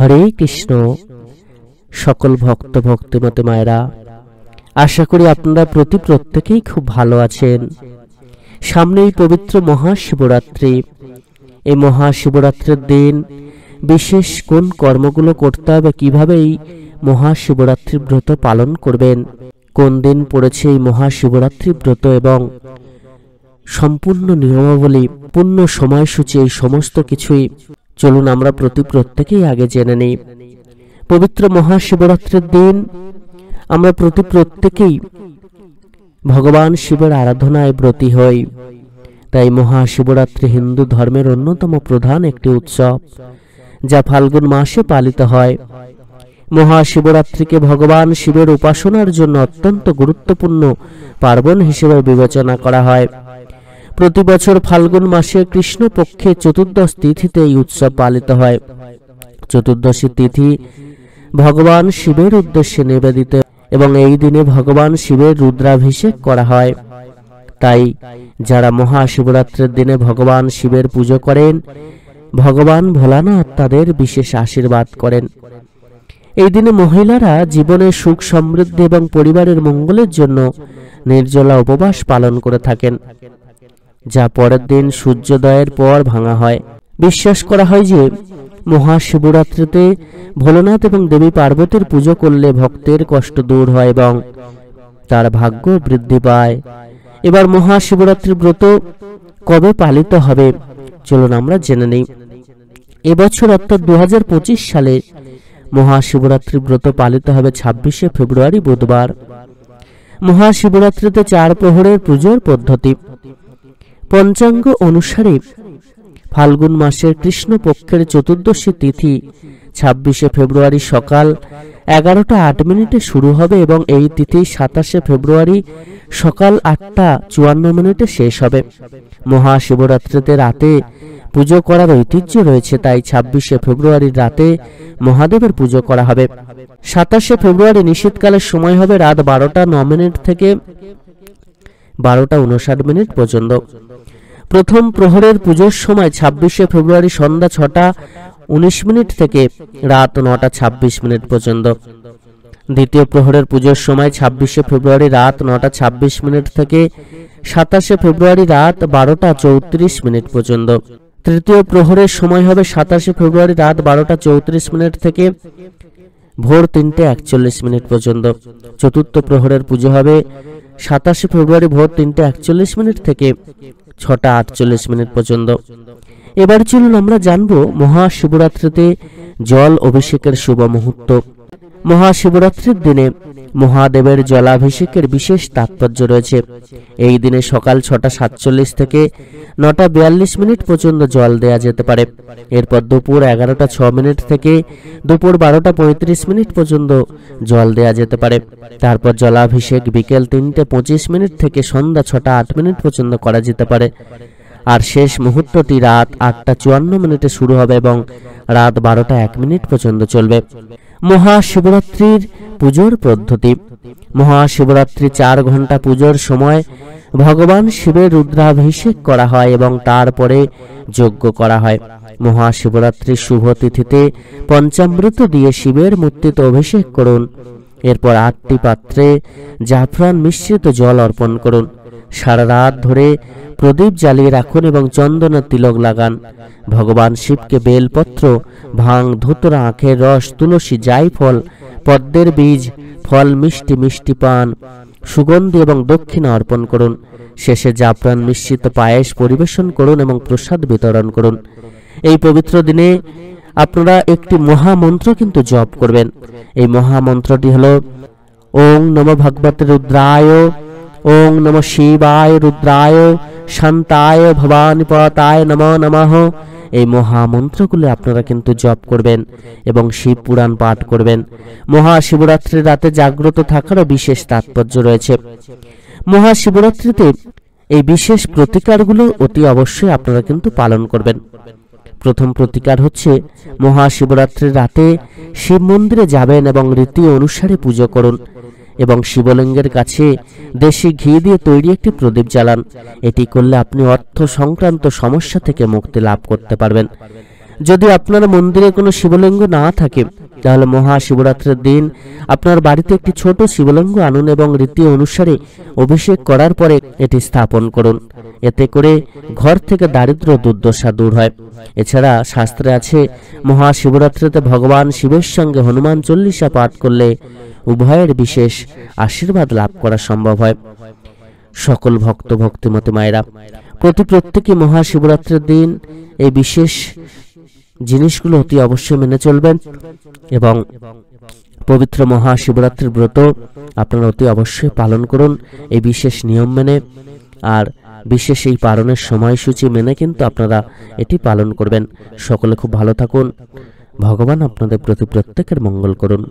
হরে কৃষ্ণ। সকল ভক্ত ভক্তিমতী মায়েরা, আশা করি আপনারা প্রত্যেকেই খুব ভালো আছেন। সামনেই পবিত্র মহাশিবরাত্রি। এই মহাশিবরাত্রির দিন বিশেষ কোন কর্মগুলো করতে হবে, কিভাবে এই মহাশিবরাত্রি ব্রত পালন করবেন, কোন দিন পড়েছে এই মহাশিবরাত্রি ব্রত এবং সম্পূর্ণ নিয়মাবলী, পূর্ণ সময়সূচি, এই সমস্ত কিছুই চলুন আমরা প্রত্যেকেই আগে জেনে নিই। পবিত্র মহাশিবরাত্রির দিন আমরা প্রত্যেকেই ভগবান শিবের আরাধনায় ব্রতী হই। তাই মহাশিবরাত্রি হিন্দু ধর্মের অন্যতম প্রধান একটি উৎসব, যা ফাল্গুন মাসে পালিত হয়। মহাশিবরাত্রিকে ভগবান শিবের উপাসনার জন্য অত্যন্ত গুরুত্বপূর্ণ পার্বণ হিসেবে বিবেচনা করা হয়। প্রতি বছর ফাল্গুন মাসে কৃষ্ণপক্ষে চতুর্দশ তিথিতে এই উৎসব পালিত হয়। চতুর্দশী তিথি ভগবান শিবের উদ্দেশ্যে নিবেদিত এবং এই দিনে ভগবান শিবের রুদ্রাভিষেক করা হয়। তাই যারা মহাশিবরাত্রির দিনে ভগবান শিবের পুজো করেন, ভগবান ভোলানাথ তাদের বিশেষ আশীর্বাদ করেন। এই দিনে মহিলারা জীবনে সুখ সমৃদ্ধি এবং পরিবারের মঙ্গলের জন্য নির্জলা উপবাস পালন করে থাকেন, যা পরের দিন সূর্যোদয়ের পর ভাঙা হয়। বিশ্বাস করা হয় যে মহাশিবরাত্রিতে ভোলানাথ এবং দেবী পার্বতীর পুজো করলে ভক্তের কষ্ট দূর হয় এবং তার ভাগ্য বৃদ্ধি পায়। এবার মহাশিবরাত্রি ব্রত কবে পালিত হবে চলুন আমরা জেনে নিই। এবছর অর্থাৎ 2025 সালে মহাশিবরাত্রি ব্রত পালিত হবে 26শে ফেব্রুয়ারি বুধবার। মহাশিবরাত্রিতে 4 প্রহরের পুজোর পদ্ধতি। পঞ্চাঙ্গ অনুসারে ফাল্গুন মাসের কৃষ্ণপক্ষের চতুর্দশী তিথি 26শে ফেব্রুয়ারি সকাল 11টা 8 মিনিটে শুরু হবে এবং এই তিথি 27শে ফেব্রুয়ারি সকাল 8টা 54 মিনিটে শেষ হবে। মহাশিবরাত্রিতে রাতে পুজো করার ঐতিহ্য রয়েছে, তাই 26শে ফেব্রুয়ারির রাতে মহাদেবের পুজো করা হবে। 27শে ফেব্রুয়ারি নিশীথকালের সময় হবে রাত 12টা 9 মিনিট থেকে 12টা 59 মিনিট পর্যন্ত। প্রথম প্রহরের পুজোর সময় 26শে ফেব্রুয়ারি সন্ধ্যা 6টা 19 মিনিট থেকে রাত 9টা 26 মিনিট পর্যন্ত। দ্বিতীয় প্রহরের পুজোর সময় 26শে ফেব্রুয়ারি রাত 9টা 26 মিনিট থেকে 27শে ফেব্রুয়ারি রাত 12টা 34 মিনিট পর্যন্ত। তৃতীয় প্রহরের সময় হবে 27শে ফেব্রুয়ারি রাত 12টা 34 মিনিট থেকে ভোর 3টে 41 মিনিট পর্যন্ত। চতুর্থ প্রহরের পুজো হবে 27শে ফেব্রুয়ারি ভোর 3টে 41 মিনিট থেকে 6টা 48 মিনিট পর্যন্ত। এবার চলুন আমরা জানবো মহাশিবরাত্রিতে জল অভিষেকের শুভ মুহূর্ত। মহাশিবরাত্রির দিনে মহাদেবের জলাভিষেকের বিশেষ তাৎপর্য রয়েছে। এই দিনে সকাল 6টা 47 থেকে 9টা 42 মিনিট পর্যন্ত জল দেয়া যেতে পারে। এরপর দুপুর 11টা 6 মিনিট থেকে দুপুর 12টা 35 মিনিট পর্যন্ত জল দেয়া যেতে পারে। তারপর জলাভিষেক বিকেল 3টে 25 মিনিট থেকে সন্ধ্যা 6টা 8 মিনিট পর্যন্ত করা যেতে পারে। আর শেষ মুহূর্তটি রাত 8টা 54 মিনিটে শুরু হবে এবং রাত 12টা 1 মিনিট পর্যন্ত চলবে। মহাশিবরাত্রির পুজোর পদ্ধতি। মহাশিবরাত্রি 4 ঘন্টা পুজোর সময় ভগবান শিবের রুদ্রাভিষেক করা হয় এবং তারপরে যজ্ঞ করা হয়। মহাশিবরাত্রির শুভ তিথিতে পঞ্চামৃত দিয়ে শিবের মূর্তিতে অভিষেক করুন। এরপর 8টি পাত্রে জাফরান মিশ্রিত জল অর্পণ করুন। সারা রাত ধরে প্রদীপ জ্বালিয়ে রাখুন এবং চন্দনের তিলক লাগান। ভগবান শিবকে বেলপত্র, ভাং, ধুতরা, আখের রস, তুলসী, জায়ফল, পদ্মের বীজ, ফল, মিষ্টি পান, সুগন্ধি এবং দক্ষিণা অর্পণ করুন। শেষে জাফরান মিশ্রিত পায়েস পরিবেশন করুন এবং প্রসাদ বিতরণ করুন। এই পবিত্র দিনে আপনারা একটি মহামন্ত্র কিন্তু জপ করবেন। এই মহামন্ত্রটি হলো ওং নমো ভগবতে রুদ্রায়, ওং নমঃ শিবায় রুদ্রায় শান্তায় ভবানীপতায় নমো নমঃ। এই মহামন্ত্রগুলো আপনারা কিন্তু জপ করবেন এবং শিব পুরাণ পাঠ করবেন। মহাশিবরাত্রির রাতে জাগ্রত থাকারও বিশেষ তাৎপর্য রয়েছে। মহাশিবরাত্রিতে এই বিশেষ প্রতিকারগুলো অতি অবশ্যই আপনারা কিন্তু পালন করবেন। প্রথম প্রতিকার হচ্ছে মহাশিবরাত্রির রাতে শিব মন্দিরে যাবেন এবং রীতি অনুসারে পুজো করুন এবং শিবলিঙ্গের কাছে দেশি ঘি দিয়ে তৈরি একটি প্রদীপ জ্বালান। এটি করলে আপনি অর্থ সংক্রান্ত সমস্যা থেকে মুক্তি লাভ করতে পারবেন। যদি আপনার মন্দিরে কোনো শিবলিঙ্গ না থাকে তাহলে মহাশিবরাত্রির দিন আপনার বাড়িতে একটি ছোট শিবলিঙ্গ আনুন এবং রীতি অনুসারে অভিষেক করার পরে এটি স্থাপন করুন। এতে করে ঘর থেকে দারিদ্র দুর্দশা দূর হয়। এছাড়া শাস্ত্রে আছে, মহাশিবরাত্রিতে ভগবান শিবের সঙ্গে হনুমান চল্লিশা পাঠ করলে উভয়ের বিশেষ আশীর্বাদ লাভ করা সম্ভব হয়। সকল ভক্ত ভক্তিমতী মায়েরা প্রত্যেকে মহাশিবরাত্রির দিন এই বিশেষ জিনিসগুলো অতি অবশ্যই মেনে চলবেন এবং পবিত্র মহাশিবরাত্রির ব্রত আপনারা অতি অবশ্যই পালন করুন এই বিশেষ নিয়ম মেনে। আর বিশেষ এই পালনের সময়সূচি মেনে কিন্তু আপনারা এটি পালন করবেন। সকলে খুব ভালো থাকুন। ভগবান আপনাদের প্রতি প্রত্যেকের মঙ্গল করুন।